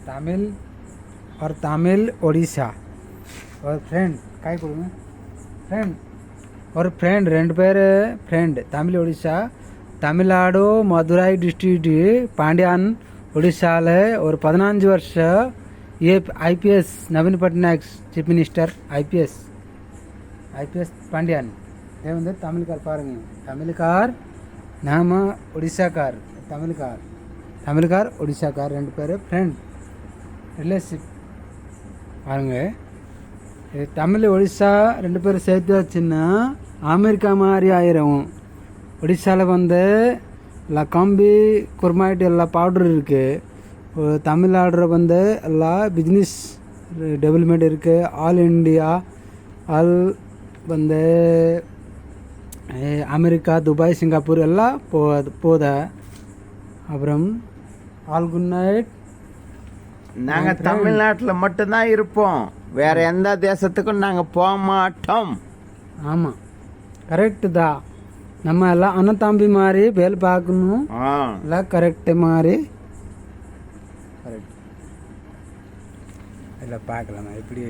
तमिल और तमिल उड़ीसा और फ्रेंड काय கொடுங்க फ्रेंड और फ्रेंड ரெண்டு பேர் फ्रेंड तमिल उड़ीसा தமிழ்நாடு மதுரை டிஸ்ட்ரிக்ட் பாண்டியான் ஒடிசாவில் ஒரு 15 வருஷம் IPS Naveen Patnaik chief minister IPS Pandian இது வந்து தமிழ்கார் பாருங்க தமிழ்கார் நாம ஒடிசாக்கார் தமிழ்கார் ஒடிசாக்கார் ரெண்டு பேர் ஃப்ரெண்ட் ரிலேஷிப் பாருங்க தமிழ் ஒடிசா ரெண்டு பேரும் சேர்த்து வச்சுன்னா அமெரிக்கா மாதிரி ஆயிரும் ஒடிசாவில் வந்து எல்லாம் கம்பி குருமாயிட்டு எல்லா பவுடர் இருக்குது தமிழ்நாடு வந்து எல்லா பிஸ்னஸ் டெவலப்மெண்ட் இருக்குது ஆல் இண்டியா ஆல் வந்து அமெரிக்கா துபாய் சிங்கப்பூர் எல்லாம் போத அப்புறம் ஆல் குட் நைட். நாங்கள் தமிழ்நாட்டில் மட்டும்தான் இருப்போம், வேற எந்த தேசத்துக்கும் நாங்கள் போக மாட்டோம். ஆமாம் கரெக்டு தான். நம்ம எல்லாம் அண்ணன் தம்பி மாதிரி வேலை பார்க்கணும் எல்லாம் கரெக்டு மாதிரி கரெக்ட் இல்லை பார்க்கலாமா எப்படி